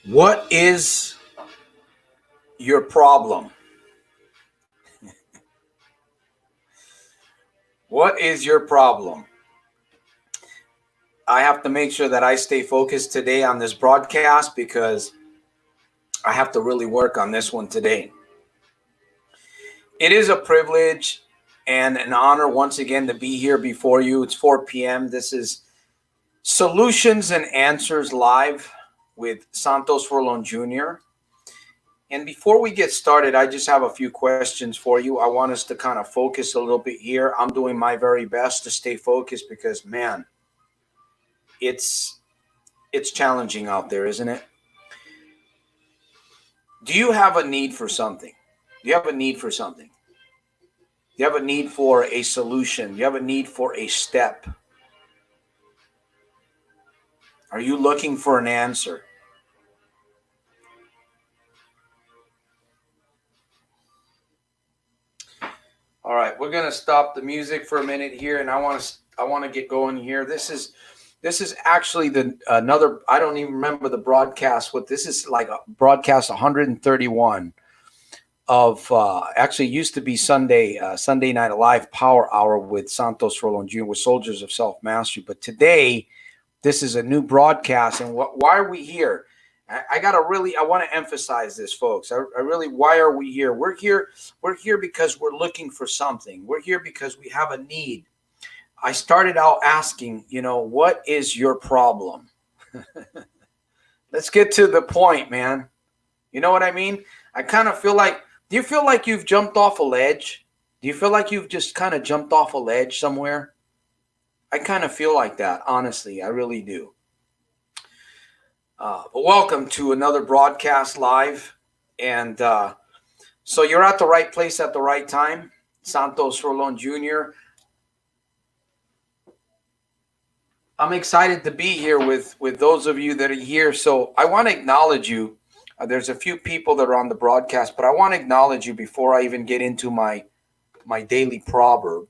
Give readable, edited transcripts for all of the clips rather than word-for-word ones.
What is your problem? What is your problem? I have to make sure that I stay focused today on this broadcast because I have to really work on this one today. It is a privilege and an honor once again to be here before you. It's 4 p.m. This is Solutions and Answers Live with Santos Jr. And before we get started, I just have a few questions for you. I want us to kind of focus a little bit here. I'm doing my very best to stay focused because, man, it's challenging out there, isn't it? Do you have a need for something? Do you have a need for something? Do you have a need for a solution? Do you have a need for a step? Are you looking for an answer? All right, we're gonna stop the music for a minute here, and I want to get going here. This is actually the another. I don't even remember the broadcast. What this is like a broadcast 131 of actually used to be Sunday Night Live Power Hour with Santos Jr. with Soldiers of Self Mastery, but today this is a new broadcast. And why are we here? I want to emphasize this, folks. Why are we here? We're here because we're looking for something. We're here because we have a need. I started out asking, what is your problem? Let's get to the point, man. You know what I mean? I kind of feel like, do you feel like you've jumped off a ledge? Do you feel like you've just kind of jumped off a ledge somewhere? I kind of feel like that, honestly. I really do. But welcome to another broadcast live. And so you're at the right place at the right time. Santos Jr. I'm excited to be here with those of you that are here. So I want to acknowledge you. There's a few people that are on the broadcast, but I want to acknowledge you before I even get into my daily proverb.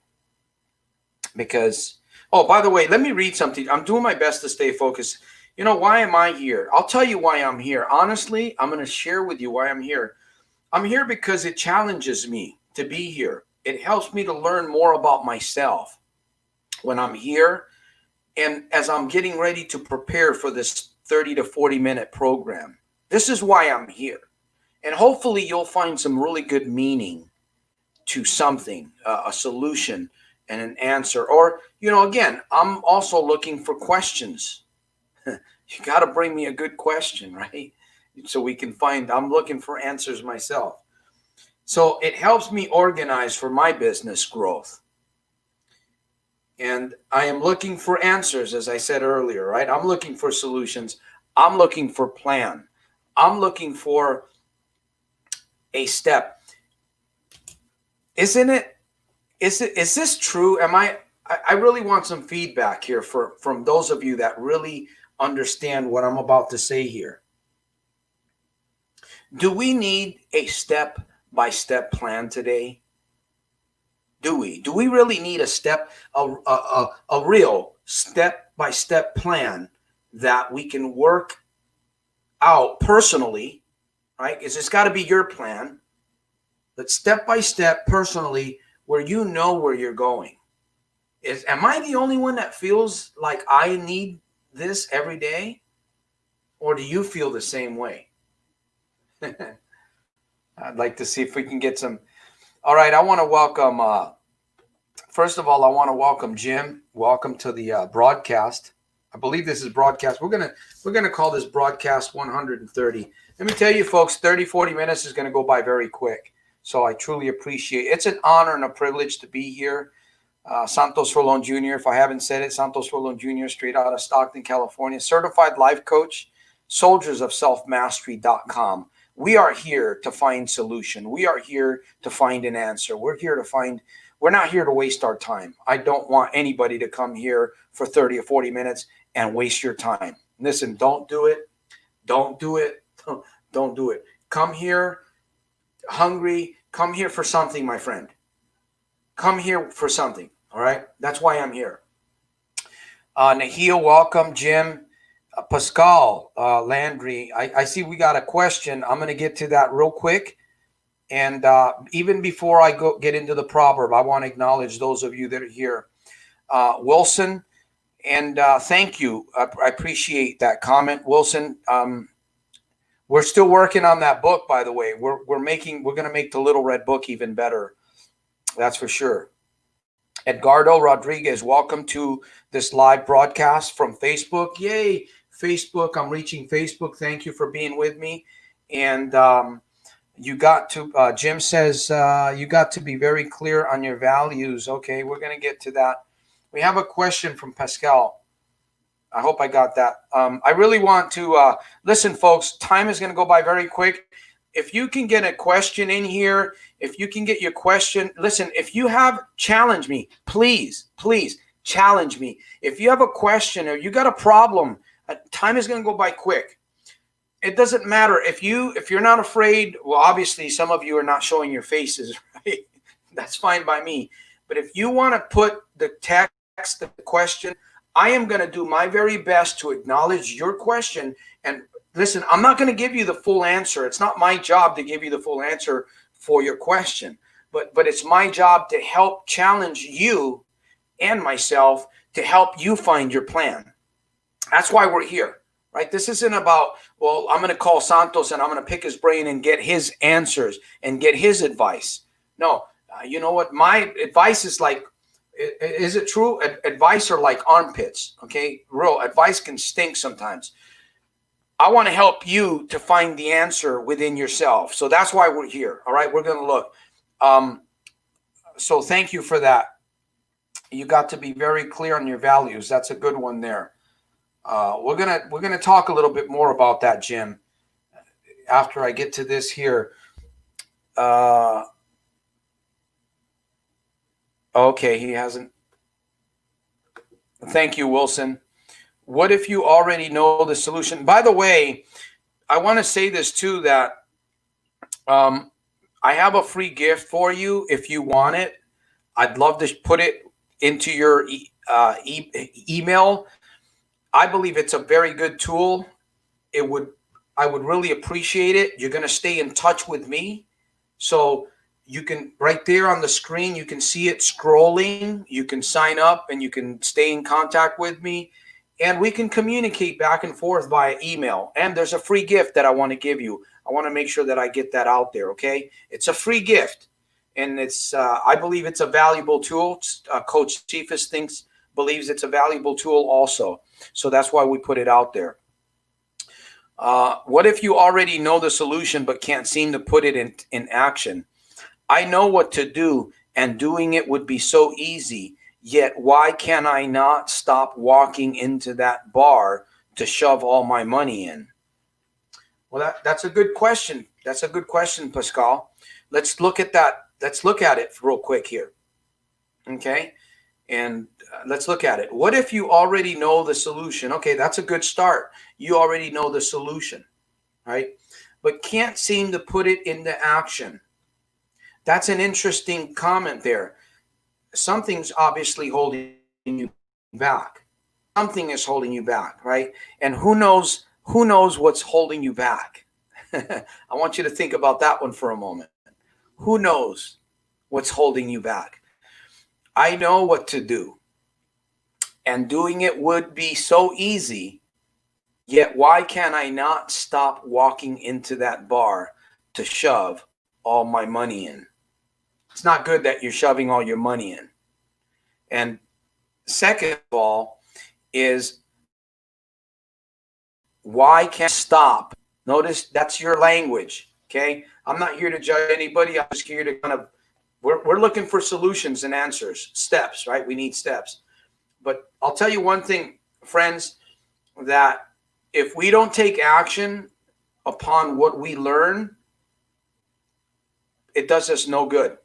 Because, oh, by the way, let me read something. I'm doing my best to stay focused. Why am I here? I'll tell you why I'm here. Honestly, I'm going to share with you why I'm here. I'm here because it challenges me to be here. It helps me to learn more about myself when I'm here and as I'm getting ready to prepare for this 30 to 40 minute program. This is why I'm here. And hopefully you'll find some really good meaning to something, a solution and an answer. Or, again, I'm also looking for questions. You got to bring me a good question, right? So we can I'm looking for answers myself. So it helps me organize for my business growth. And I am looking for answers, as I said earlier, right? I'm looking for solutions. I'm looking for plan. I'm looking for a step. Is this true? I really want some feedback here from those of you that really understand what I'm about to say here. Do we need a step-by-step plan today? Do we? Do we really need a real step-by-step plan that we can work out personally, right? Because it's got to be your plan, but step-by-step personally where you know where you're going. Am I the only one that feels like I need this every day? Or do you feel the same way? I'd like to see if we can get some. All right, I want to welcome, first of all, I want to welcome Jim. Welcome to the broadcast. I believe this is broadcast. We're gonna call this broadcast 130. Let me tell you, folks, 30, 40 minutes is going to go by very quick. So I truly appreciate it. It's an honor and a privilege to be here. Santos Jr., if I haven't said it, Santos Jr., straight out of Stockton, California, certified life coach, soldiersofselfmastery.com. We are here to find solution. We are here to find an answer. We're not here to waste our time. I don't want anybody to come here for 30 or 40 minutes and waste your time. Listen, don't do it. Don't do it. Don't do it. Come here hungry. Come here for something, my friend. Come here for something. All right. That's why I'm here. Nahil, welcome. Jim, Pascal Landry, I see we got a question. I'm going to get to that real quick. And even before I get into the proverb, I want to acknowledge those of you that are here. Wilson, and thank you. I appreciate that comment, Wilson. We're still working on that book, by the way. We're going to make the Little Red Book even better. That's for sure. Edgardo Rodriguez, welcome to this live broadcast from Facebook. Yay, Facebook. I'm reaching Facebook. Thank you for being with me. And you got to, Jim says, you got to be very clear on your values. Okay, we're going to get to that. We have a question from Pascal. I hope I got that. I really want to listen, folks. Time is going to go by very quick. If you can get a question in here, if you can get your question, listen, if you have, challenge me, please challenge me. If you have a question or you got a problem, time is going to go by quick. It doesn't matter if you're not afraid. Well, obviously some of you are not showing your faces, right? That's fine by me. But if you want to put the text, the question, I am going to do my very best to acknowledge your question. And listen, I'm not going to give you the full answer. It's not my job to give you the full answer for your question, but it's my job to help challenge you and myself to help you find your plan. That's why we're here, right? This isn't about, well, I'm going to call Santos and I'm going to pick his brain and get his answers and get his advice. No, you know what? My advice is like, is it true? Advice are like armpits, okay? Real advice can stink sometimes. I want to help you to find the answer within yourself. So that's why we're here, all right? We're going to look. So thank you for that. You got to be very clear on your values. That's a good one there. We're gonna talk a little bit more about that, Jim, after I get to this here. Okay, he hasn't. Thank you, Wilson. What if you already know the solution? By the way, I want to say this too, that I have a free gift for you if you want it. I'd love to put it into your email. I believe it's a very good tool. I would really appreciate it. You're going to stay in touch with me. So you can, right there on the screen, you can see it scrolling. You can sign up and you can stay in contact with me. And we can communicate back and forth via email. And there's a free gift that I want to give you. I want to make sure that I get that out there, okay? It's a free gift. And it's I believe it's a valuable tool. Coach Cephas believes it's a valuable tool also. So that's why we put it out there. What if you already know the solution but can't seem to put it in action? I know what to do, and doing it would be so easy. Yet why can I not stop walking into that bar to shove all my money in? Well, that's a good question. That's a good question, Pascal. Let's look at that. Let's look at it real quick here. Okay. And let's look at it. What if you already know the solution? Okay, that's a good start. You already know the solution, right? But can't seem to put it into action. That's an interesting comment there. Something's obviously holding you back. Something is holding you back, right? And who knows what's holding you back? I want you to think about that one for a moment. Who knows what's holding you back? I know what to do. And doing it would be so easy. Yet why can I not stop walking into that bar to shove all my money in? It's not good that you're shoving all your money in. And second of all is, why can't I stop? Notice that's your language, okay? I'm not here to judge anybody. I'm just here to kind of, we're looking for solutions and answers, steps, right? We need steps. But I'll tell you one thing, friends, that if we don't take action upon what we learn, it does us no good.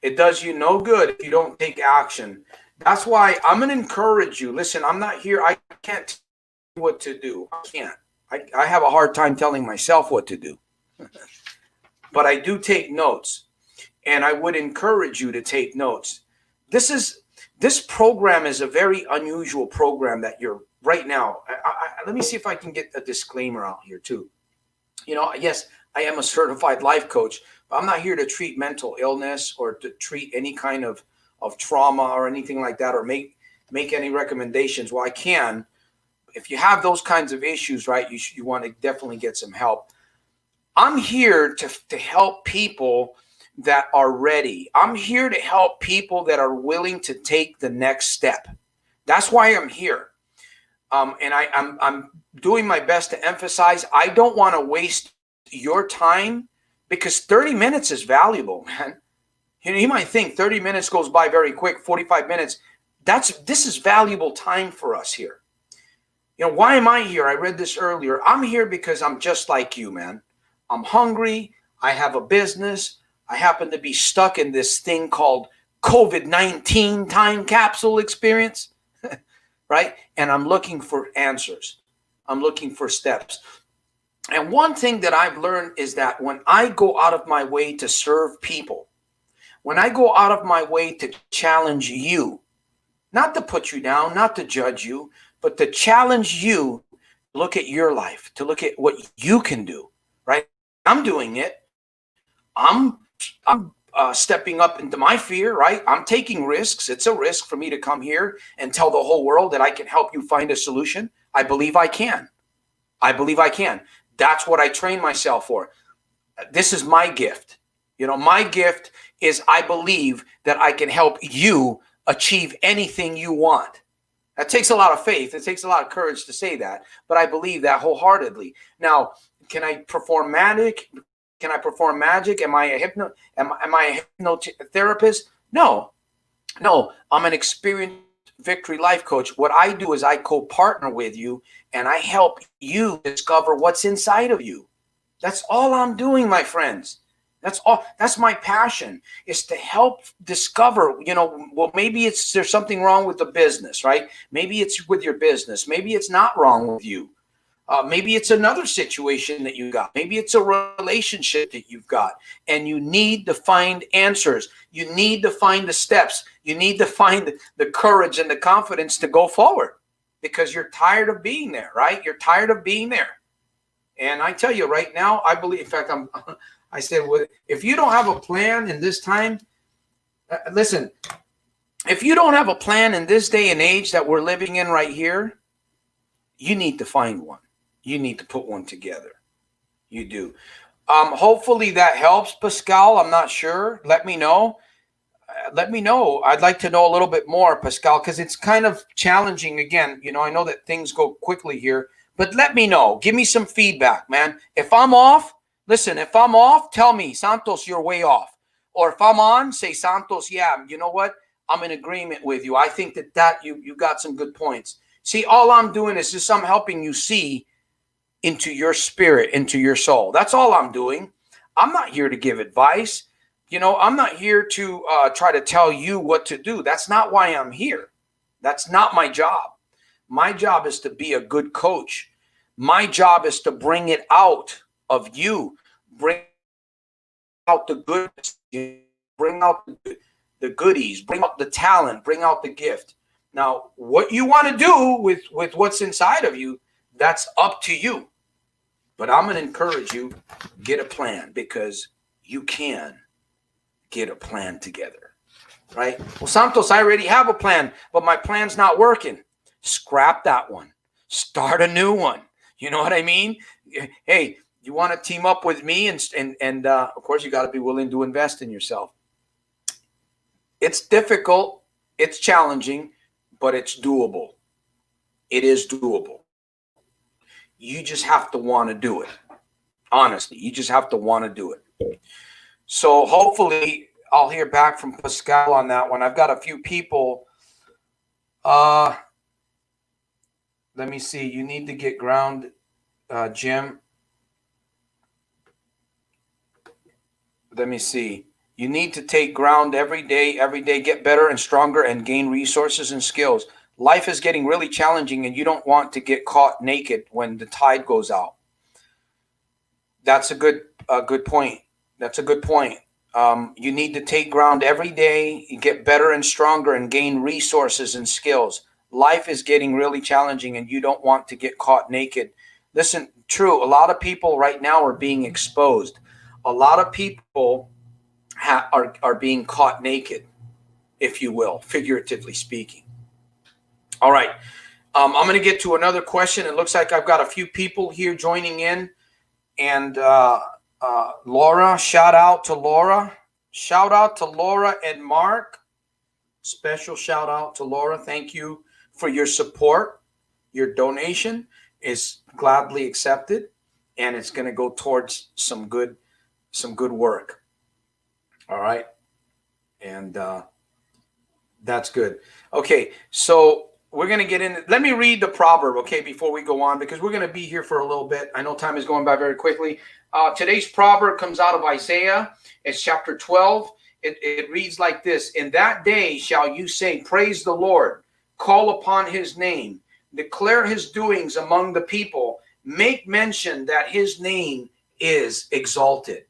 It does you no good if you don't take action. That's why I'm going to encourage you. Listen, I'm not here. I can't tell you what to do. I can't. I have a hard time telling myself what to do. But I do take notes. And I would encourage you to take notes. This program is a very unusual program that right now, let me see if I can get a disclaimer out here too. Yes, I am a certified life coach, but I'm not here to treat mental illness or to treat any kind of trauma or anything like that, or make any recommendations. Well, I can. If you have those kinds of issues, right, you want to definitely get some help. I'm here to help people that are ready. I'm here to help people that are willing to take the next step. That's why I'm here. And I'm doing my best to emphasize, I don't want to waste your time, because 30 minutes is valuable, man. You might think 30 minutes goes by very quick, 45 minutes. This is valuable time for us here. Why am I here? I read this earlier. I'm here because I'm just like you, man. I'm hungry. I have a business. I happen to be stuck in this thing called COVID-19 time capsule experience, right? And I'm looking for answers. I'm looking for steps. And one thing that I've learned is that when I go out of my way to serve people, when I go out of my way to challenge you, not to put you down, not to judge you, but to challenge you, look at your life, to look at what you can do, right? I'm doing it. I'm stepping up into my fear, right? I'm taking risks. It's a risk for me to come here and tell the whole world that I can help you find a solution. I believe I can. I believe I can. That's what I train myself for. This is my gift. My gift is I believe that I can help you achieve anything you want. That takes a lot of faith. It takes a lot of courage to say that, but I believe that wholeheartedly. Now, can I perform magic? Can I perform magic? Am I a hypnotherapist? No. I'm an experienced victory life coach. What I do is I co-partner with you and I help you discover what's inside of you. That's all I'm doing, my friends. That's all. That's my passion, is to help discover, well, maybe there's something wrong with the business, right? Maybe it's with your business. Maybe it's not wrong with you. Maybe it's another situation that you got. Maybe it's a relationship that you've got, and you need to find answers. You need to find the steps. You need to find the courage and the confidence to go forward, because you're tired of being there, right? You're tired of being there. And I tell you right now, I believe, in fact, I said, well, if you don't have a plan in this time, listen, if you don't have a plan in this day and age that we're living in right here, you need to find one. You need to put one together. You do. Hopefully that helps, Pascal. I'm not sure. Let me know. I'd like to know a little bit more, Pascal, because it's kind of challenging. Again, I know that things go quickly here, but let me know. Give me some feedback, man. If I'm off, listen, if I'm off, tell me, Santos, you're way off. Or if I'm on, say, Santos, yeah, you know what? I'm in agreement with you. I think that you got some good points. See, all I'm doing is just I'm helping you see into your spirit, into your soul. That's all I'm doing. I'm not here to give advice. I'm not here to try to tell you what to do. That's not why I'm here. That's not my job. My job is to be a good coach. My job is to bring it out of you, bring out the goodness, bring out the goodies, bring out the talent, bring out the gift. Now, what you want to do with what's inside of you, that's up to you. But I'm going to encourage you, get a plan, because you can get a plan together, right? Well, Santos, I already have a plan, but my plan's not working. Scrap that one. Start a new one. You know what I mean? Hey, you want to team up with me, and of course, you got to be willing to invest in yourself. It's difficult. It's challenging, but it's doable. It is doable. You just have to want to do it. Honestly, you just have to want to do it. So hopefully I'll hear back from Pascal on that one. I've got a few people. Let me see. You need to get ground, Jim. Let me see. You need to take ground every day, get better and stronger, and gain resources and skills. Life is getting really challenging, and you don't want to get caught naked when the tide goes out. That's a good point. That's a good point. You need to take ground every day, get better and stronger, and gain resources and skills. life is getting really challenging and you don't want to get caught naked. Listen, true, a lot of people right now are being exposed. A lot of people are being caught naked, if you will, figuratively speaking. All right. I'm going to get to another question. It looks like I've got a few people here joining in. And Laura, shout out to Laura. Shout out to Laura and Mark. Special shout out to Laura. Thank you for your support. Your donation is gladly accepted, and it's going to go towards some good work. All right. And that's good. Okay, so we're going to get in. Let me read the proverb, okay, before we go on, because we're going to be here for a little bit. I know time is going by very quickly. Today's proverb comes out of Isaiah. It's chapter 12. It reads like this: In that day shall you say, praise the Lord, call upon his name, declare his doings among the people, make mention that his name is exalted.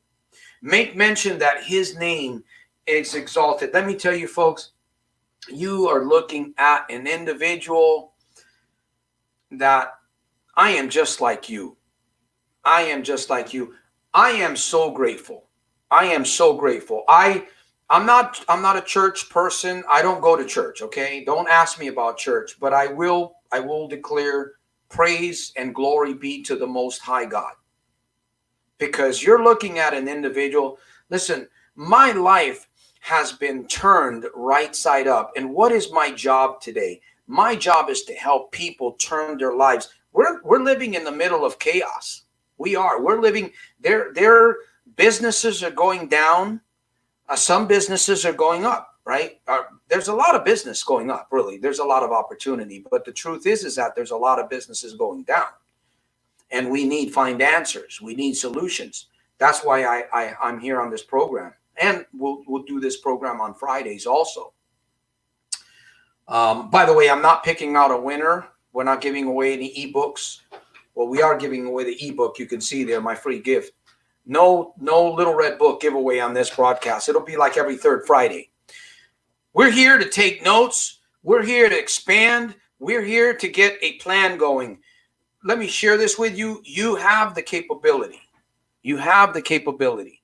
Make mention that his name is exalted. Let me tell you, folks, you are looking at an individual that I am just like you. I am just like you. I am so grateful. I am so grateful. I'm not a church person. I don't go to church, okay? Don't ask me about church, but I will declare praise and glory be to the Most High God. Because you're looking at an individual. Listen, my life has been turned right side up. And what is my job today? My job is to help people turn their lives. We're living in the middle of chaos. We are. We're living, their businesses are going down. Some businesses are going up, right? There's a lot of business going up, really. There's a lot of opportunity. But the truth is that there's a lot of businesses going down. And we need find answers. We need solutions. That's why I'm here on this program. And we'll do this program on Fridays also. By the way, I'm not picking out a winner. We're not giving away any ebooks. Well, we are giving away the ebook. You can see there, my free gift. No Little Red Book giveaway on this broadcast. It'll be like every third Friday. We're here to take notes. We're here to expand. We're here to get a plan going. Let me share this with you. You have the capability. You have the capability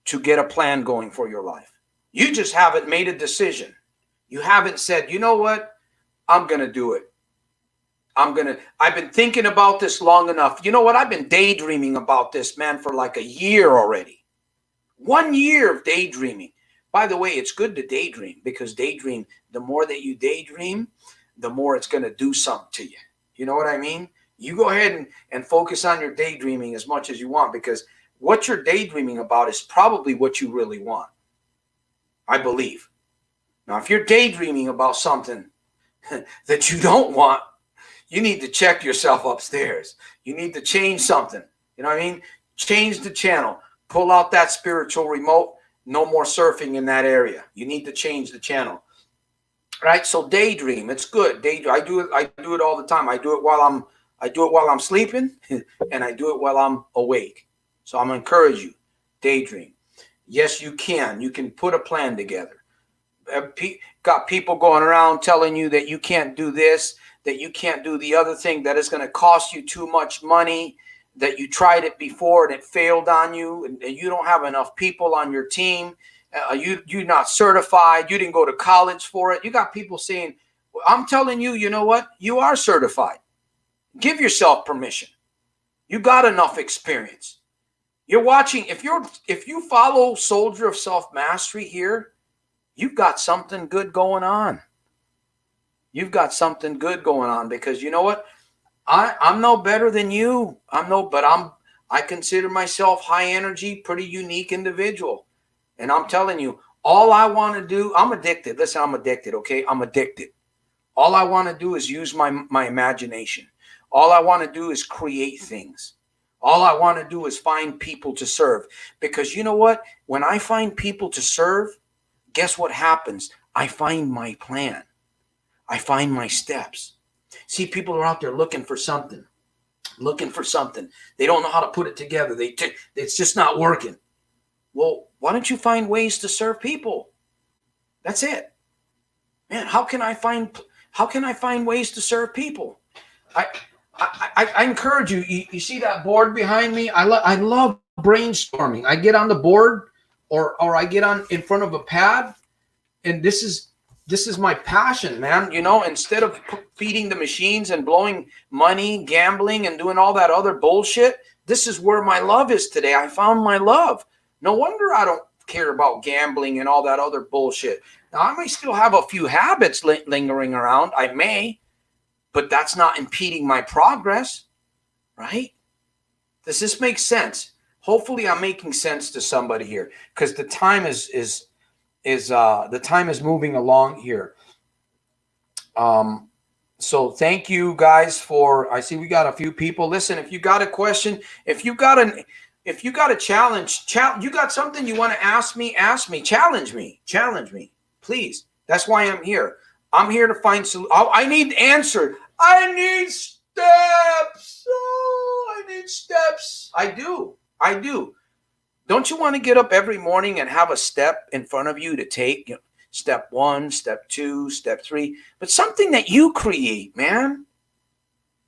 to get a plan going for your life. You just haven't made a decision. You haven't said, you know what? I'm going to do it. I've been thinking about this long enough. You know what? I've been daydreaming about this, man, for like a year already. 1 year of daydreaming. By the way, it's good to daydream, because the more that you daydream, the more it's going to do something to you. You know what I mean? You go ahead and focus on your daydreaming as much as you want, because what you're daydreaming about is probably what you really want. I believe. Now, if you're daydreaming about something that you don't want, you need to check yourself upstairs. You need to change something. You know what I mean? Change the channel. Pull out that spiritual remote. No more surfing in that area. You need to change the channel. Right? So daydream. It's good. I do it all the time. I do it while I'm sleeping, and I do it while I'm awake. So I'm going to encourage you. Daydream. Yes, you can. You can put a plan together. Got people going around telling you that you can't do this, that you can't do the other thing, that it's going to cost you too much money, that you tried it before and it failed on you, and you don't have enough people on your team, you're not certified, you didn't go to college for it. You got people saying, I'm telling you, you know what? You are certified. Give yourself permission. You got enough experience. You're watching. If you follow Soldier of Self-Mastery here, you've got something good going on. You've got something good going on, because you know what? I'm no better than you. I consider myself high energy, pretty unique individual. And I'm telling you, all I want to do, I'm addicted. Listen, I'm addicted, okay? I'm addicted. All I want to do is use my imagination. All I want to do is create things. All I want to do is find people to serve. Because you know what? When I find people to serve, guess what happens? I find my plan. I find my steps. See, people are out there looking for something. They don't know how to put it together. It's just not working. Well, why don't you find ways to serve people? That's it. Man, how can I find How can I find ways to serve people? I I encourage you. You see that board behind me? I love brainstorming. I get on the board, or I get on in front of a pad, and this is my passion, man. Instead of feeding the machines and blowing money, gambling, and doing all that other bullshit, this is where my love is today. I found my love. No wonder I don't care about gambling and all that other bullshit. Now, I may still have a few habits lingering around. I may, but that's not impeding my progress, right? Does this make sense? Hopefully, I'm making sense to somebody here, because the time is the time is moving along here. So thank you guys for. I see we got a few people. Listen, if you got a question, if you got a challenge, you got something you want to ask me, challenge me, please. That's why I'm here. I'm here to find I need answer. I need steps. Oh, I need steps. I do. Don't you want to get up every morning and have a step in front of you to take? Step 1, step 2, step 3, but something that you create, man.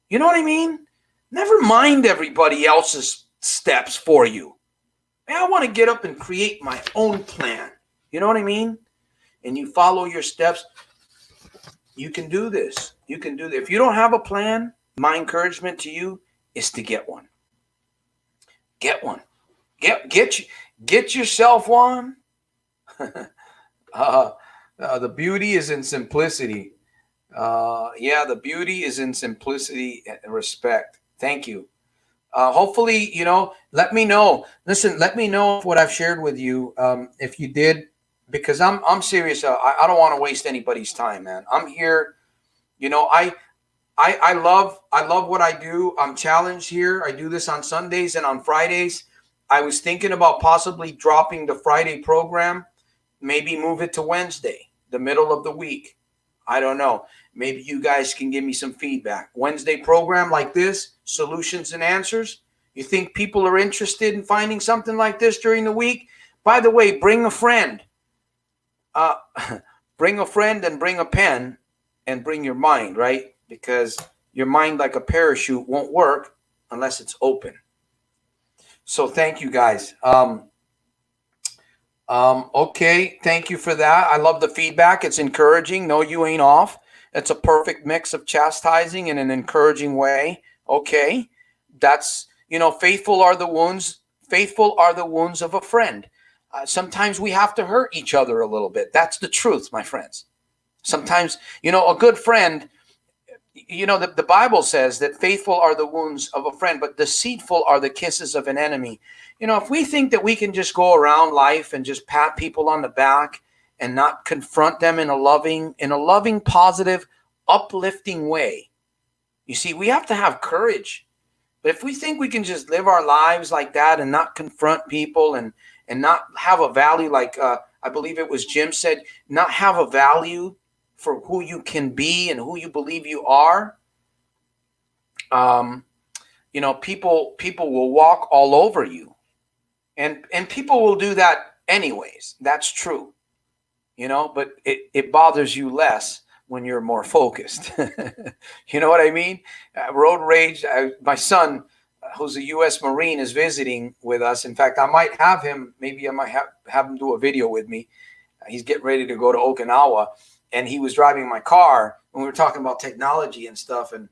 You know what I mean? Never mind everybody else's steps for you. Man, I want to get up and create my own plan. You know what I mean? And you follow your steps. You can do this. You can do this. If you don't have a plan, my encouragement to you is to get one. Get one. Get yourself one. The beauty is in simplicity. The beauty is in simplicity and respect. Thank you. Hopefully, let me know. Listen, let me know if what I've shared with you, if you did, because I'm serious. I don't want to waste anybody's time, man. I'm here. I love what I do. I'm challenged here. I do this on Sundays and on Fridays. I was thinking about possibly dropping the Friday program, maybe move it to Wednesday, the middle of the week. I don't know. Maybe you guys can give me some feedback. Wednesday program like this, solutions and answers. You think people are interested in finding something like this during the week? By the way, bring a friend. Bring a friend and bring a pen and bring your mind, right? Because your mind, like a parachute, won't work unless it's open. So thank you guys. Okay, thank you for that. I love the feedback. It's encouraging. No, you ain't off. It's a perfect mix of chastising in an encouraging way. Okay, that's, faithful are the wounds. Faithful are the wounds of a friend. Sometimes we have to hurt each other a little bit. That's the truth, my friends. Sometimes, a good friend, the Bible says that faithful are the wounds of a friend, but deceitful are the kisses of an enemy. If we think that we can just go around life and just pat people on the back and not confront them in a loving, positive, uplifting way, you see, we have to have courage. But if we think we can just live our lives like that and not confront people and not have a value, like I believe it was Jim said, not have a value for who you can be and who you believe you are, people will walk all over you, and people will do that anyways. That's true, but it bothers you less when you're more focused. You know what I mean? Road rage. My son, who's a U.S. Marine, is visiting with us. In fact, I might have him. Maybe I might have him do a video with me. He's getting ready to go to Okinawa. And he was driving my car when we were talking about technology and stuff. And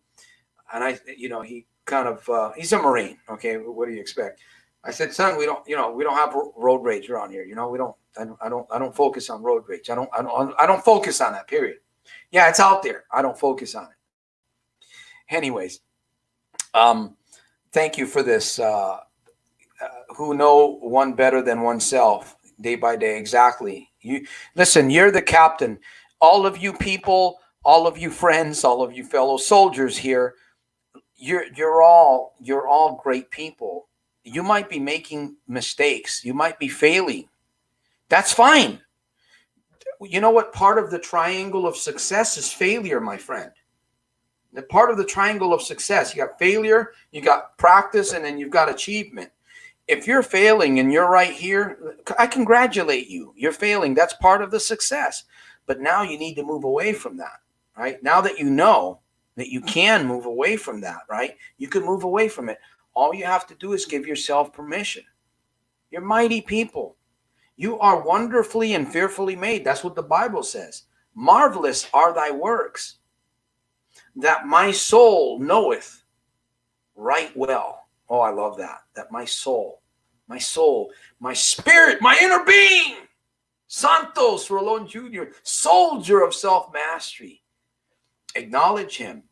I, he kind of, he's a Marine. Okay. What do you expect? I said, son, we don't have road rage around here. I don't focus on road rage. I don't focus on that, period. Yeah, it's out there. I don't focus on it. Anyways, thank you for this. Who know one better than oneself day by day. Exactly. Listen, you're the captain. All of you people, all of you friends, all of you fellow soldiers here, you're all great people. You might be making mistakes. You might be failing. That's fine. You know what? Part of the triangle of success is failure, my friend. The part of the triangle of success, you got failure, you got practice, and then you've got achievement. If you're failing and you're right here, I congratulate you. You're failing. That's part of the success. But now you need to move away from that. right? Now that you know that you can move away from that, right? You can move away from it. All you have to do is give yourself permission. You're mighty people. You are wonderfully and fearfully made. That's what the Bible says. Marvelous are thy works, that my soul knoweth right well. Oh, I love that. That my soul, my spirit, my inner being, Santos Rolon Jr., soldier of self-mastery. Acknowledge him.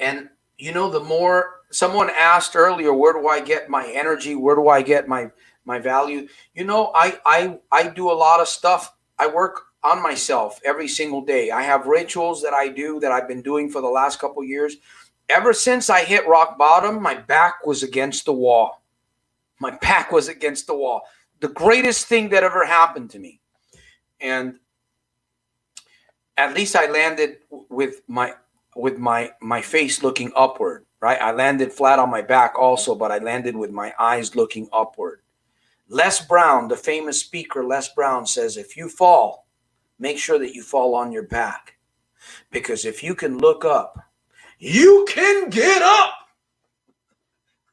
And you know, the more, someone asked earlier, where do I get my energy? Where do I get my value? You know, I do a lot of stuff. I work on myself every single day. I have rituals that I do that I've been doing for the last couple of years. Ever since I hit rock bottom, my back was against the wall. My back was against the wall. The greatest thing that ever happened to me. And at least I landed with my face looking upward, right? I landed flat on my back also, but I landed with my eyes looking upward. Les Brown, the famous speaker, Les Brown says, if you fall, make sure that you fall on your back. Because if you can look up, you can get up.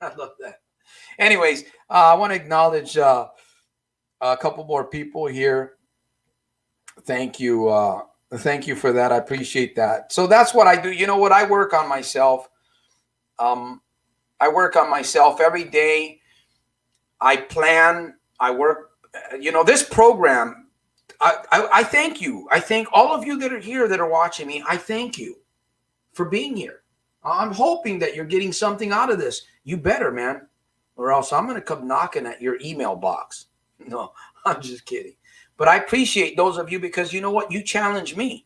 I love that. Anyways, I want to acknowledge a couple more people here. Thank you. Thank you for that. I appreciate that. So that's what I do. You know what? I work on myself. I work on myself every day. I plan. I work. You know, this program, I thank you. I thank all of you that are here that are watching me. I thank you for being here. I'm hoping that you're getting something out of this. You better, man, or else I'm going to come knocking at your email box. No, I'm just kidding. But I appreciate those of you because you know what? You challenge me.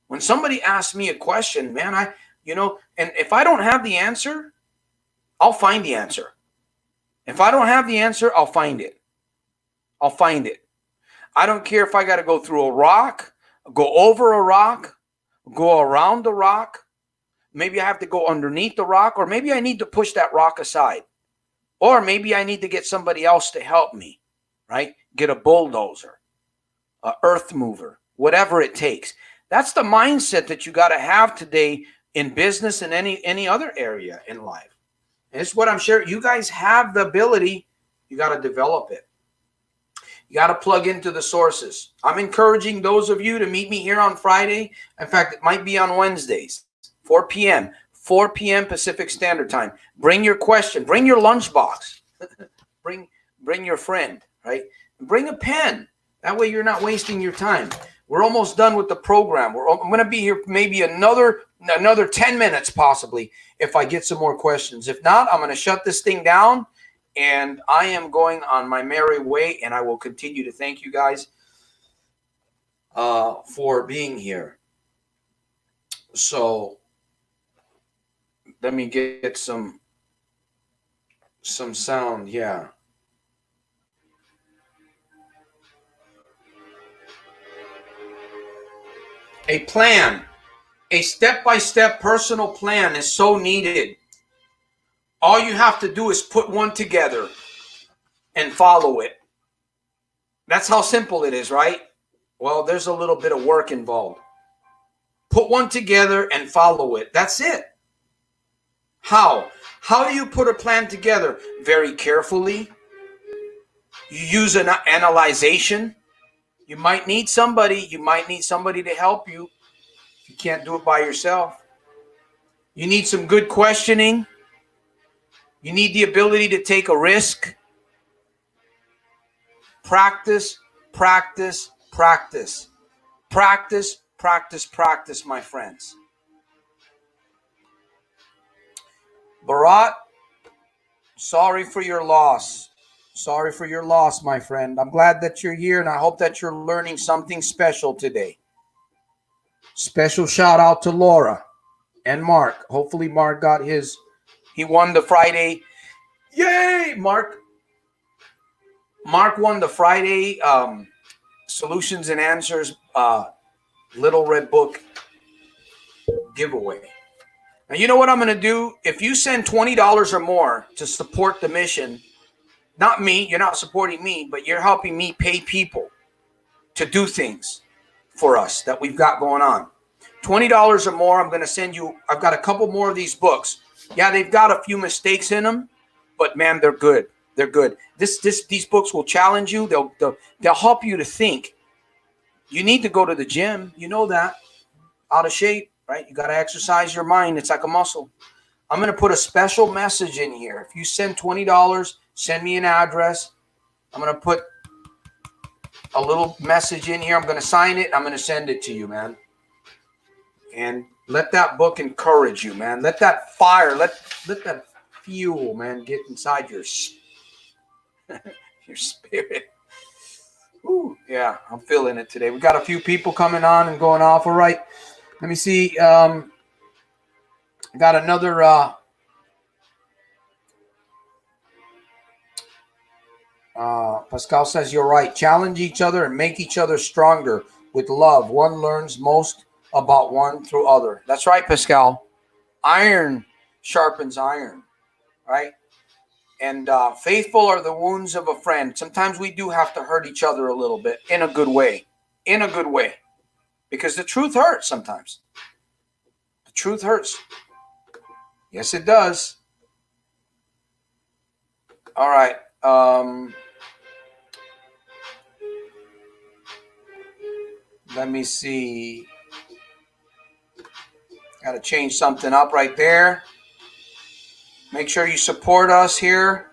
When somebody asks me a question, man, and if I don't have the answer, I'll find the answer. If I don't have the answer, I'll find it. I'll find it. I don't care if I got to go through a rock, go over a rock, go around the rock. Maybe I have to go underneath the rock, or maybe I need to push that rock aside. Or maybe I need to get somebody else to help me, right? Get a bulldozer, a earth mover, whatever it takes. That's the mindset that you got to have today in business and any other area in life. And it's what I'm sharing. You guys have the ability. You got to develop it. You got to plug into the sources. I'm encouraging those of you to meet me here on Friday. In fact, it might be on Wednesdays, 4 p.m. Pacific Standard Time. Bring your question. Bring your lunchbox. bring your friend, right? Bring a pen. That way you're not wasting your time. We're almost done with the program. I'm going to be here maybe another 10 minutes possibly if I get some more questions. If not, I'm going to shut this thing down and I am going on my merry way, and I will continue to thank you guys for being here. So let me get some sound. Yeah. A plan, a step-by-step personal plan is so needed. All you have to do is put one together and follow it. That's how simple it is, right? Well, there's a little bit of work involved. Put one together and follow it. That's it. How? How do you put a plan together? Very carefully. You use an analyzation. You might need somebody. You might need somebody to help you. You can't do it by yourself. You need some good questioning. You need the ability to take a risk. Practice, practice, practice. Practice, practice, practice, my friends. Bharat, sorry for your loss. Sorry for your loss, my friend. I'm glad that you're here, and I hope that you're learning something special today. Special shout out to Laura and Mark. Hopefully Mark got his. He won the Friday. Yay, Mark. Mark won the Friday Solutions and Answers Little Red Book giveaway. Now, you know what I'm going to do? If you send $20 or more to support the mission, not me, you're not supporting me, but you're helping me pay people to do things for us that we've got going on. $20 or more, I'm going to send you. I've got a couple more of these books. Yeah, they've got a few mistakes in them, but man, they're good. They're good. These books will challenge you. They'll help you to think. You need to go to the gym. You know that. Out of shape, right? You got to exercise your mind. It's like a muscle. I'm going to put a special message in here. If you send $20, send me an address. I'm going to put a little message in here. I'm going to sign it. I'm going to send it to you, man. And let that book encourage you, man. Let that fire, let that fuel, man, get inside your spirit. Ooh, yeah, I'm feeling it today. We got a few people coming on and going off. All right. Let me see. I got another Pascal says you're right. Challenge each other and make each other stronger with love. One learns most about one through other. That's right, Pascal. Iron sharpens iron, right? And faithful are the wounds of a friend. Sometimes we do have to hurt each other a little bit in a good way. In a good way. Because the truth hurts sometimes. The truth hurts. Yes, it does. All right. Let me see. Got to change something up right there. Make sure you support us here.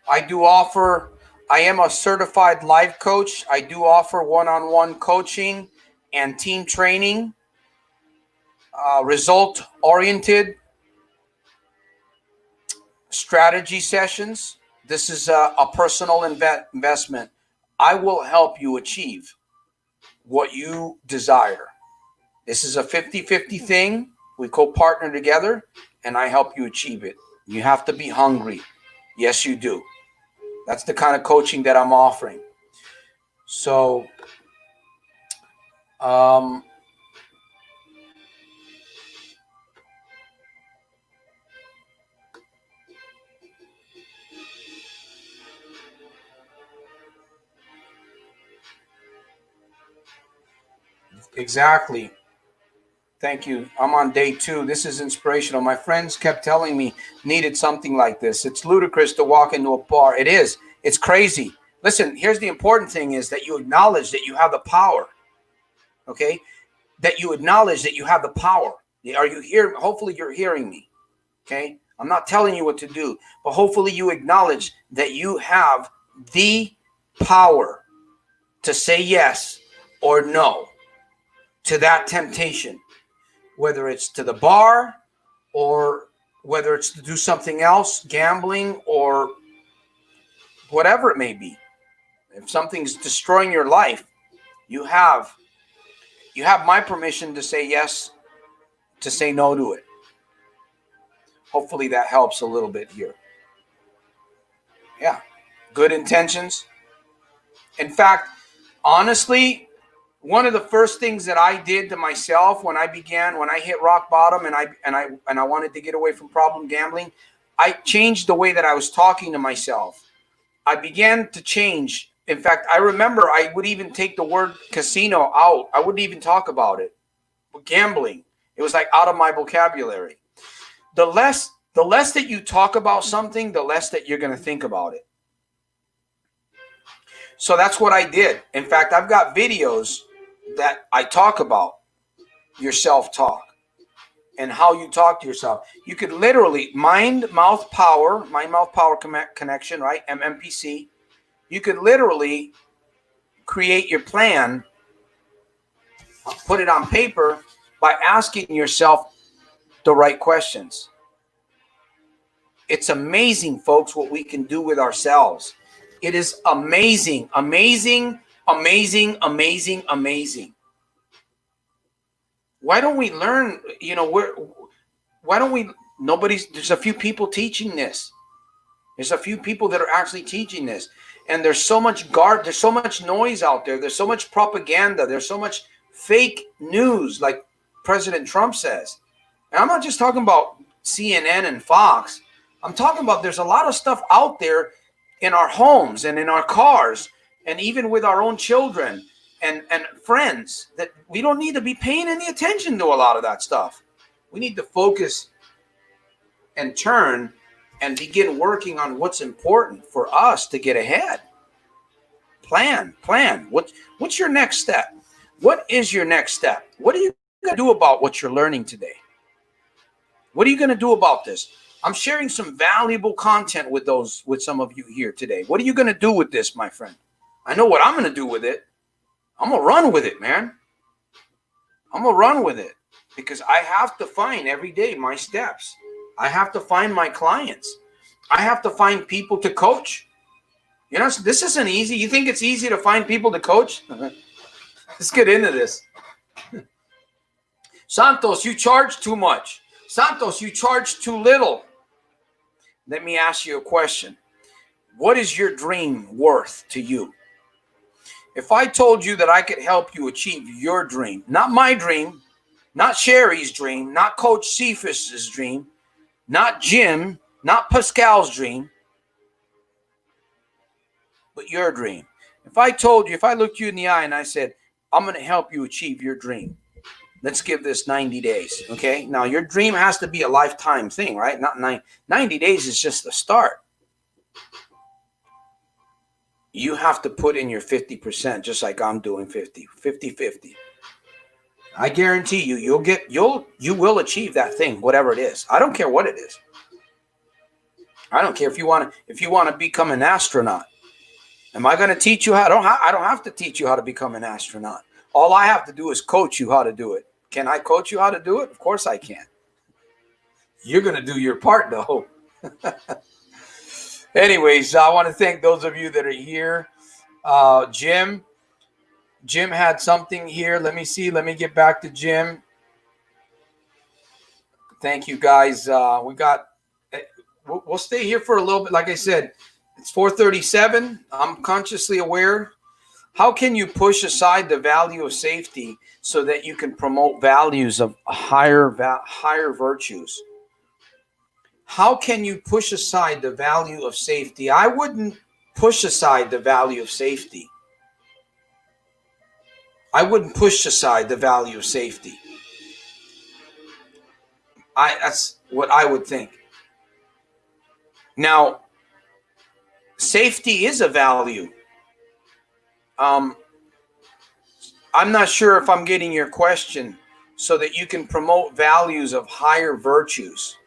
I am a certified life coach. I do offer one-on-one coaching and team training, result-oriented strategy sessions. This is a personal investment. I will help you achieve what you desire. This is a 50-50 thing. We co-partner together, and I help you achieve it. You have to be hungry. Yes, you do. That's the kind of coaching that I'm offering. So, exactly. Thank you. I'm on day 2. This is inspirational. My friends kept telling me needed something like this. It's ludicrous to walk into a bar. It is. It's crazy. Listen, here's the important thing is that you acknowledge that you have the power. Okay? That you acknowledge that you have the power. Are you here? Hopefully you're hearing me. Okay? I'm not telling you what to do, but hopefully you acknowledge that you have the power to say yes or no to that temptation. Whether it's to the bar or whether it's to do something else, gambling or whatever it may be. If something's destroying your life, you have my permission to say yes, to say no to it. Hopefully that helps a little bit here. Yeah, good intentions. In fact, honestly, one of the first things that I did to myself when I hit rock bottom and I wanted to get away from problem gambling, I changed the way that I was talking to myself. I began to change. In fact, I remember I would even take the word casino out. I wouldn't even talk about it. Gambling, it was like out of my vocabulary. The less that you talk about something, the less that you're going to think about it. So that's what I did. In fact, I've got videos that I talk about your self-talk and how you talk to yourself. You could literally mind-mouth power connection, right? MMPC. You could literally create your plan, put it on paper by asking yourself the right questions. It's amazing, folks, what we can do with ourselves. It is amazing, amazing, amazing, amazing, amazing. Why don't we learn, there's a few people teaching this. There's a few people that are actually teaching this. And there's so much there's so much noise out there. There's so much propaganda. There's so much fake news, like President Trump says. And I'm not just talking about CNN and Fox. I'm talking about there's a lot of stuff out there in our homes and in our cars and even with our own children and friends, that we don't need to be paying any attention to a lot of that stuff. We need to focus and turn and begin working on what's important for us to get ahead. Plan. What's your next step? What is your next step? What are you going to do about what you're learning today? What are you going to do about this? I'm sharing some valuable content with some of you here today. What are you going to do with this, my friend? I know what I'm going to do with it. I'm going to run with it, man. I'm going to run with it because I have to find every day my steps. I have to find my clients. I have to find people to coach. You know, this isn't easy. You think it's easy to find people to coach? Let's get into this. Santos, you charge too much. Santos, you charge too little. Let me ask you a question. What is your dream worth to you? If I told you that I could help you achieve your dream, not my dream, not Sherry's dream, not Coach Cephas's dream, not Jim, not Pascal's dream, but your dream. If I told you, if I looked you in the eye and I said, I'm going to help you achieve your dream. Let's give this 90 days, okay? Now, your dream has to be a lifetime thing, right? Not 90 days is just the start. You have to put in your 50%, just like I'm doing 50. I guarantee you, you will achieve that thing, whatever it is. I don't care what it is. I don't care if you want to become an astronaut. Am I going to teach you how? I don't have to teach you how to become an astronaut. All I have to do is coach you how to do it. Can I coach you how to do it? Of course I can. You're going to do your part, though. Anyways, I want to thank those of you that are here. Jim had something here. Let me see. Let me get back to Jim. Thank you, guys. We'll stay here for a little bit. Like I said, it's 4:37. I'm consciously aware. How can you push aside the value of safety so that you can promote values of higher virtues? How can you push aside the value of safety? I wouldn't push aside the value of safety. I wouldn't push aside the value of safety. That's what I would think. Now, safety is a value. I'm not sure if I'm getting your question. So that you can promote values of higher virtues.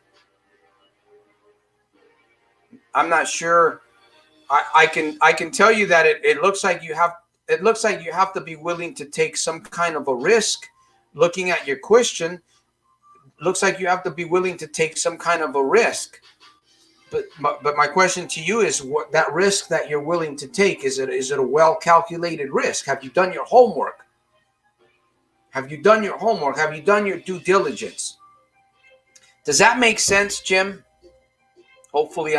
I'm not sure. I can tell you that it looks like you have to be willing to take some kind of a risk. Looking at your question, looks like you have to be willing to take some kind of a risk. But my question to you is, what that risk that you're willing to take, is it a well-calculated risk? Have you done your homework? Have you done your homework? Have you done your due diligence? Does that make sense, Jim? Hopefully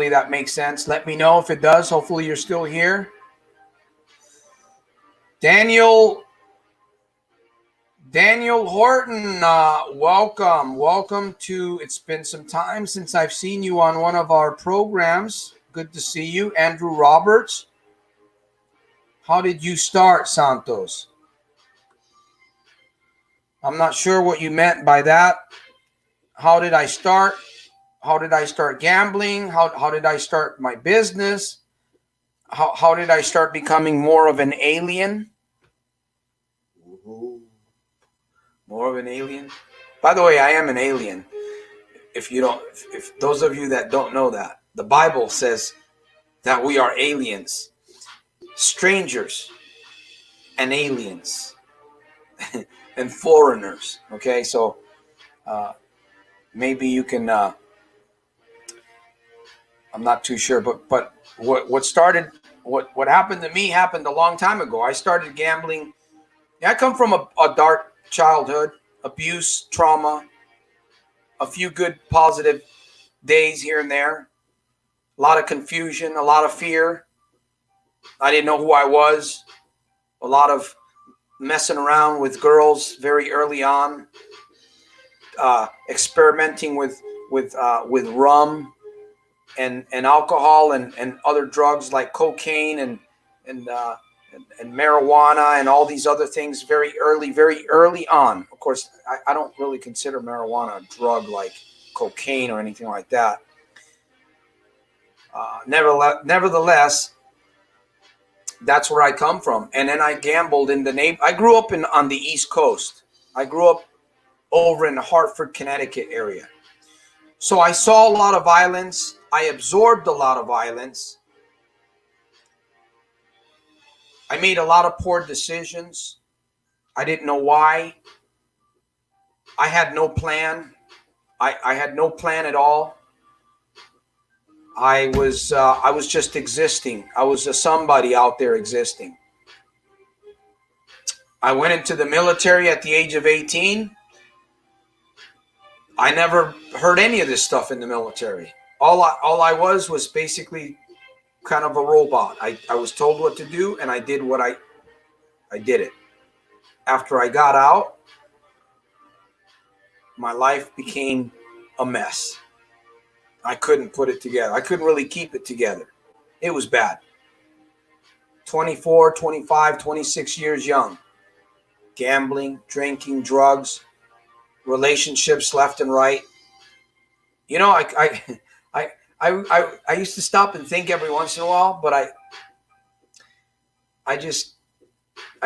that makes sense. Let me know if it does. Hopefully you're still here. Daniel Horton, welcome to, it's been some time since I've seen you on one of our programs. Good to see you. Andrew Roberts, how did you start, Santos? I'm not sure what you meant by that. How did I start? How did I start gambling? How did I start my business? How did I start becoming more of an alien? More of an alien. By the way, I am an alien. If those of you that don't know that, the Bible says that we are aliens, strangers, and aliens, and foreigners. Okay, so maybe you can. I'm not too sure, but what happened to me happened a long time ago. I started gambling. I come from a dark childhood, abuse, trauma, a few good positive days here and there, a lot of confusion, a lot of fear. I didn't know who I was, a lot of messing around with girls very early on, experimenting with rum, and alcohol and other drugs like cocaine and marijuana and all these other things very early on. Of course, I don't really consider marijuana a drug like cocaine or anything like that. Nevertheless, that's where I come from. And then I gambled in the I grew up on the East Coast. I grew up over in the Hartford, Connecticut area. So I saw a lot of violence. I absorbed a lot of violence. I made a lot of poor decisions. I didn't know why. I had no plan. I had no plan at all. I was just existing. I was a somebody out there existing. I went into the military at the age of 18. I never heard any of this stuff in the military. All I was basically kind of a robot. I was told what to do, and I did what I did it. After I got out, my life became a mess. I couldn't put it together. I couldn't really keep it together. It was bad. 24, 25, 26 years young. Gambling, drinking, drugs, relationships left and right. You know, I used to stop and think every once in a while, but I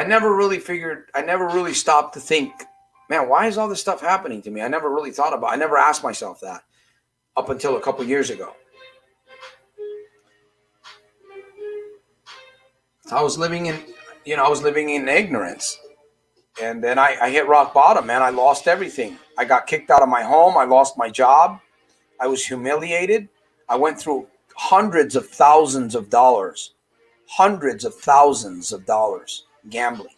never really stopped to think, man, why is all this stuff happening to me? I never really thought about it. I never asked myself that up until a couple years ago. I was living in ignorance. And then I hit rock bottom, man. I lost everything. I got kicked out of my home. I lost my job. I was humiliated. I went through hundreds of thousands of dollars gambling.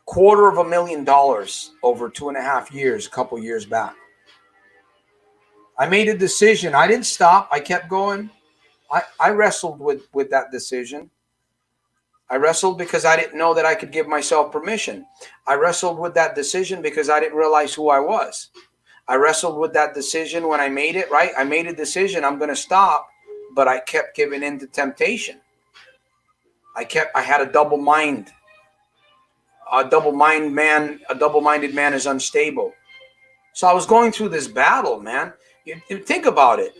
$250,000 over 2.5 years, a couple years back. I made a decision. I didn't stop. I kept going. I wrestled with that decision. I wrestled because I didn't know that I could give myself permission. I wrestled with that decision because I didn't realize who I was. I wrestled with that decision when I made it, right? I made a decision. I'm going to stop, but I kept giving in to temptation. I had a double mind. A double-minded man is unstable. So I was going through this battle, man. You think about it.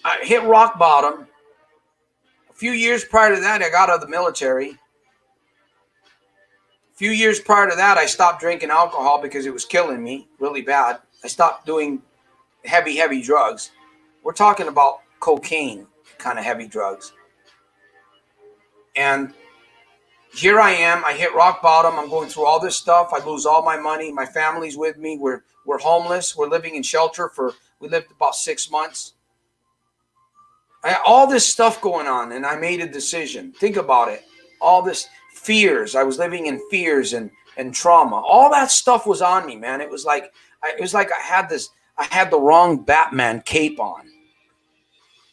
I hit rock bottom. A few years prior to that, I got out of the military. A few years prior to that, I stopped drinking alcohol because it was killing me really bad. I stopped doing heavy drugs. We're talking about cocaine kind of heavy drugs. And here I am. I hit rock bottom. I'm going through all this stuff. I lose all my money. My family's with me. We're homeless. We're living in shelter we lived about 6 months. I had all this stuff going on, and I made a decision. Think about it. All this fears. I was living in fears and trauma. All that stuff was on me, man. It was like I had the wrong Batman cape on.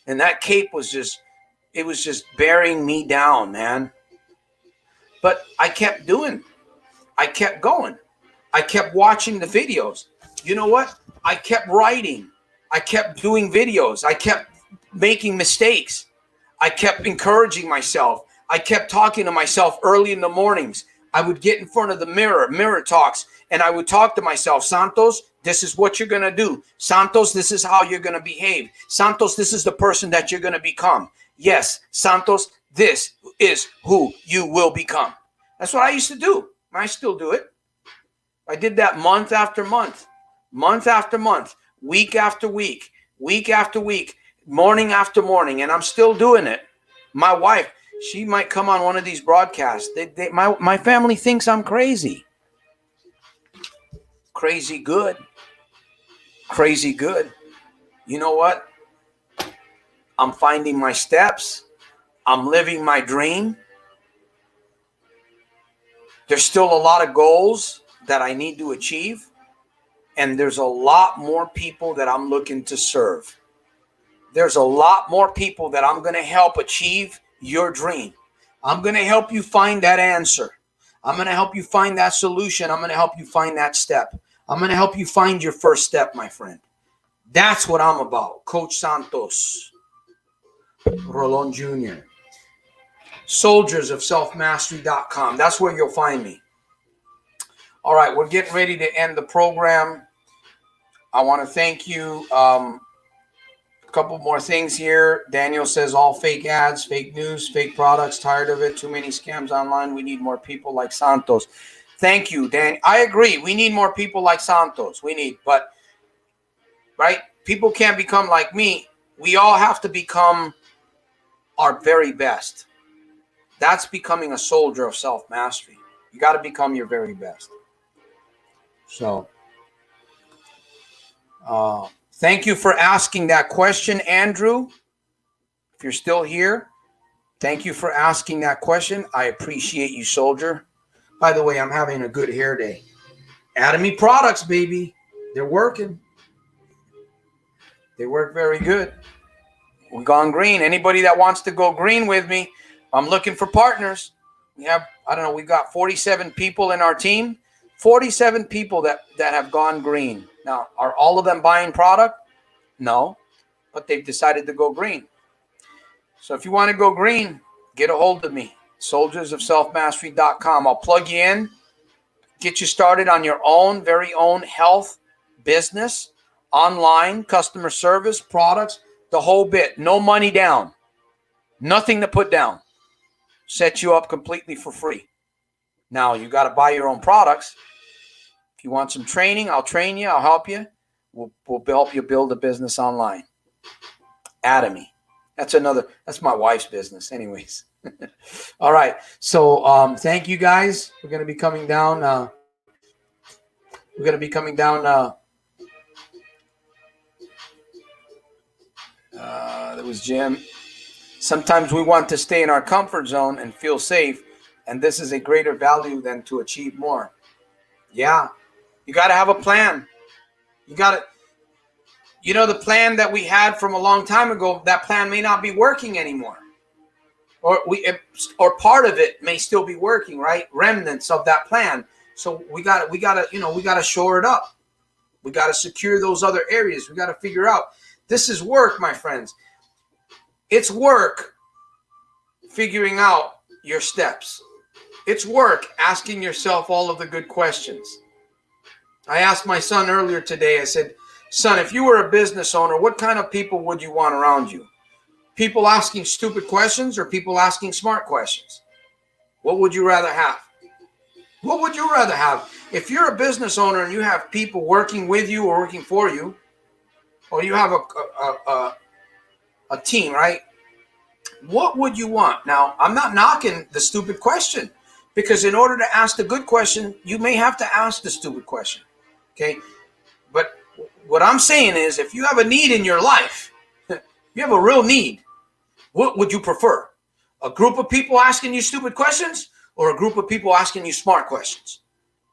And that cape was just bearing me down, man. But I kept doing. I kept going. I kept watching the videos. You know what? I kept writing. I kept doing videos. I kept making mistakes. I kept encouraging myself. I kept talking to myself early in the mornings. I would get in front of the mirror talks, and I would talk to myself, Santos, this is what you're going to do. Santos, this is how you're going to behave. Santos, this is the person that you're going to become. Yes, Santos, this is who you will become. That's what I used to do. I still do it. I did that month after month, week after week, morning after morning, and I'm still doing it. My wife, she might come on one of these broadcasts. My family thinks I'm crazy. Crazy good. You know what? I'm finding my steps. I'm living my dream. There's still a lot of goals that I need to achieve. And there's a lot more people that I'm looking to serve. There's a lot more people that I'm going to help achieve your dream. I'm going to help you find that answer. I'm going to help you find that solution. I'm going to help you find that step. I'm going to help you find your first step, my friend. That's what I'm about. Coach Santos, Rolon Jr. soldiersofselfmastery.com. That's where you'll find me. All right, we're getting ready to end the program. I want to thank you. A couple more things here. Daniel says all fake ads, fake news, fake products. Tired of it. Too many scams online. We need more people like Santos. Thank you, Dan. I agree. We need more people like Santos. But right, people can't become like me. We all have to become our very best. That's becoming a soldier of self-mastery. You got to become your very best. So, thank you for asking that question, Andrew. If you're still here, thank you for asking that question. I appreciate you, soldier. By the way, I'm having a good hair day. Atomy products, baby. They're working. They work very good. We've gone green. Anybody that wants to go green with me, I'm looking for partners. We have, I don't know, we got 47 people in our team. 47 people that have gone green. Now, are all of them buying product? No, but they've decided to go green. So if you want to go green, get a hold of me. soldiersofselfmastery.com. I'll plug you in, get you started on your own, very own health business, online, customer service, products, the whole bit. No money down. Nothing to put down. Set you up completely for free. Now, you got to buy your own products. If you want some training, I'll train you. I'll help you. We'll help you build a business online. Atomy. That's my wife's business anyways. All right. So thank you guys. We're going to be coming down. There was Jim. Sometimes we want to stay in our comfort zone and feel safe, and this is a greater value than to achieve more. Yeah. You got to have a plan. You got to, the plan that we had from a long time ago, that plan may not be working anymore. Or part of it may still be working, right? Remnants of that plan. So we got to shore it up. We got to secure those other areas. We got to figure out. This is work, my friends. It's work figuring out your steps. It's work asking yourself all of the good questions. I asked my son earlier today, I said, son, if you were a business owner, what kind of people would you want around you? People asking stupid questions or people asking smart questions? What would you rather have? What would you rather have? If you're a business owner and you have people working with you or working for you, or you have a team, right? What would you want? Now, I'm not knocking the stupid question, because in order to ask the good question, you may have to ask the stupid question. Okay? But what I'm saying is, if you have a need in your life, you have a real need, what would you prefer? A group of people asking you stupid questions or a group of people asking you smart questions?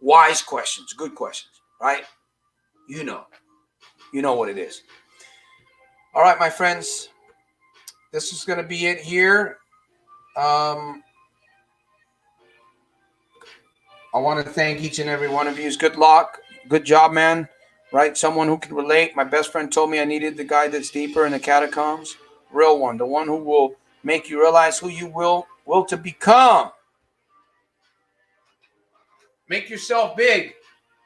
Wise questions, good questions, right? You know what it is. All right, my friends, this is going to be it here. I want to thank each and every one of you. Good luck. Good job, man. Right? Someone who can relate. My best friend told me I needed the guy that's deeper in the catacombs. Real one. The one who will make you realize who you will to become. Make yourself big.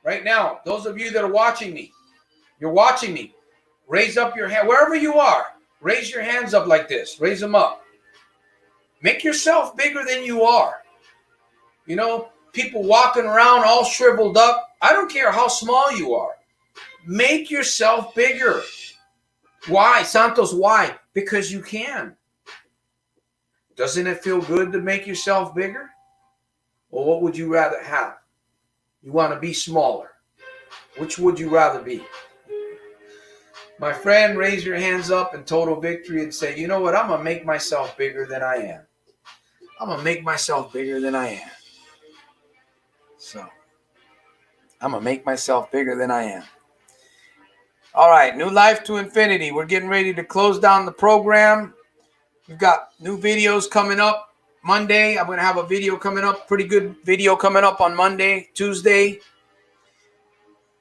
Right now, those of you that are watching me, you're watching me. Raise up your hand. Wherever you are, raise your hands up like this. Raise them up. Make yourself bigger than you are. People walking around all shriveled up. I don't care how small you are. Make yourself bigger. Why? Santos, why? Because you can. Doesn't it feel good to make yourself bigger? Well, what would you rather have? You want to be smaller. Which would you rather be? My friend, raise your hands up in total victory and say, you know what? I'm going to make myself bigger than I am. I'm going to make myself bigger than I am. So, I'm going to make myself bigger than I am. All right, New Life to Infinity. We're getting ready to close down the program. We've got new videos coming up Monday. I'm going to have a video coming up, pretty good video coming up on Monday, Tuesday.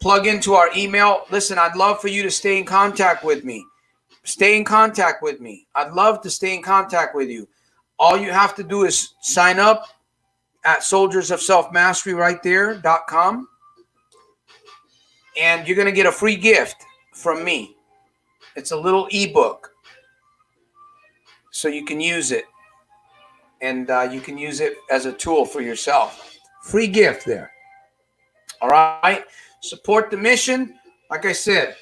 plug into our email. Listen, I'd love for you to stay in contact with me. Stay in contact with me. I'd love to stay in contact with you. All you have to do is sign up at soldiersofselfmastery.com, and you're going to get a free gift from me. It's a little ebook, so you can use it, and you can use it as a tool for yourself. Free gift there. All right. Support the mission. Like I said,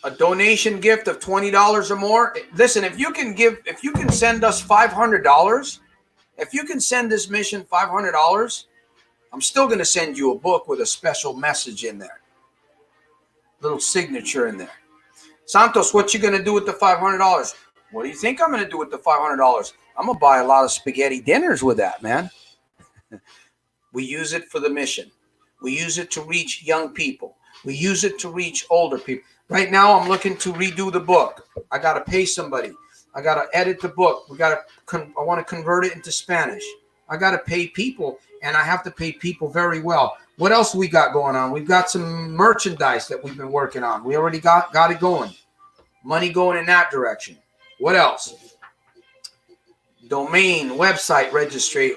a donation gift of $20 or more. Listen, if you can send us $500, if you can send this mission $500, I'm still going to send you a book with a special message in there. Little signature in there. Santos, what you going to do with the $500? What do you think I'm going to do with the $500? I'm going to buy a lot of spaghetti dinners with that, man. We use it for the mission. We use it to reach young people. We use it to reach older people. Right now, I'm looking to redo the book. I got to pay somebody. I got to edit the book. I want to convert it into Spanish. I got to pay people, and I have to pay people very well. What else we got going on? We've got some merchandise that we've been working on. We already got it going. Money going in that direction. What else? Domain, website registry.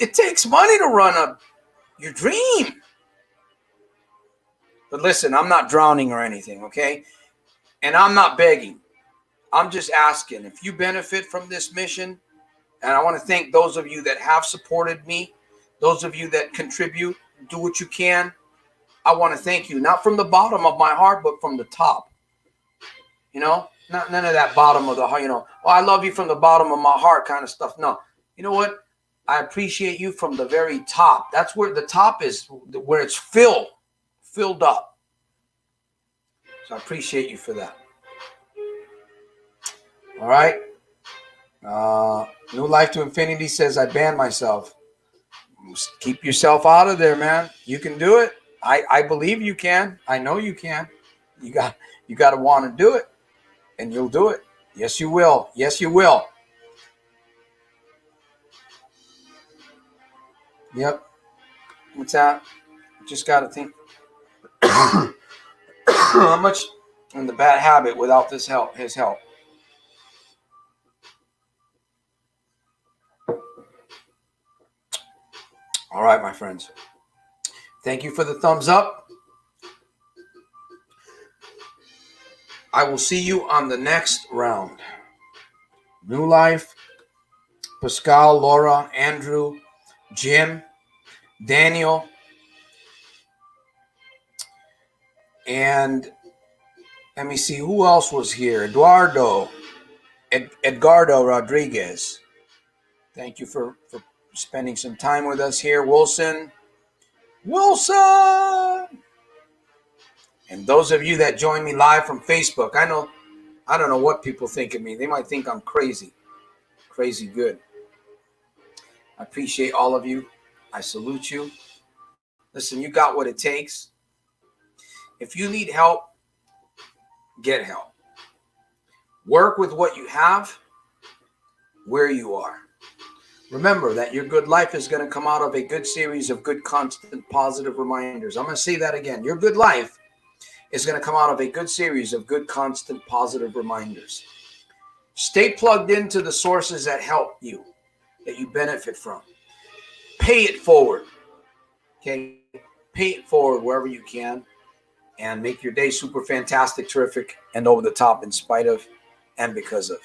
It takes money to run your dream. But listen, I'm not drowning or anything, okay? And I'm not begging. I'm just asking if you benefit from this mission. And I want to thank those of you that have supported me, those of you that contribute, do what you can. I want to thank you, not from the bottom of my heart, but from the top. You know, none of that bottom of the heart, I love you from the bottom of my heart kind of stuff. No, you know what? I appreciate you from the very top. That's where the top is, where it's filled up. So I appreciate you for that. All right. New Life to Infinity says, I banned myself. Keep yourself out of there, man. You can do it. I believe you can. I know you can. You got to want to do it, and you'll do it. Yes, you will. Yes, you will. Yep. What's that? Just got to think. How much in the bad habit without his help. All right, my friends. Thank you for the thumbs up. I will see you on the next round. New Life, Pascal, Laura, Andrew, Jim, Daniel, and let me see who else was here. Edgardo Rodriguez. Thank you for spending some time with us here. Wilson. And those of you that join me live from Facebook, I don't know what people think of me. They might think I'm crazy good. I appreciate all of you. I salute you. Listen, you got what it takes. If you need help, get help. Work with what you have, where you are. Remember that your good life is going to come out of a good series of good, constant, positive reminders. I'm going to say that again. Your good life is going to come out of a good series of good, constant, positive reminders. Stay plugged into the sources that help you, that you benefit from. Pay it forward. Okay? Pay it forward wherever you can, and make your day super fantastic, terrific, and over the top in spite of and because of.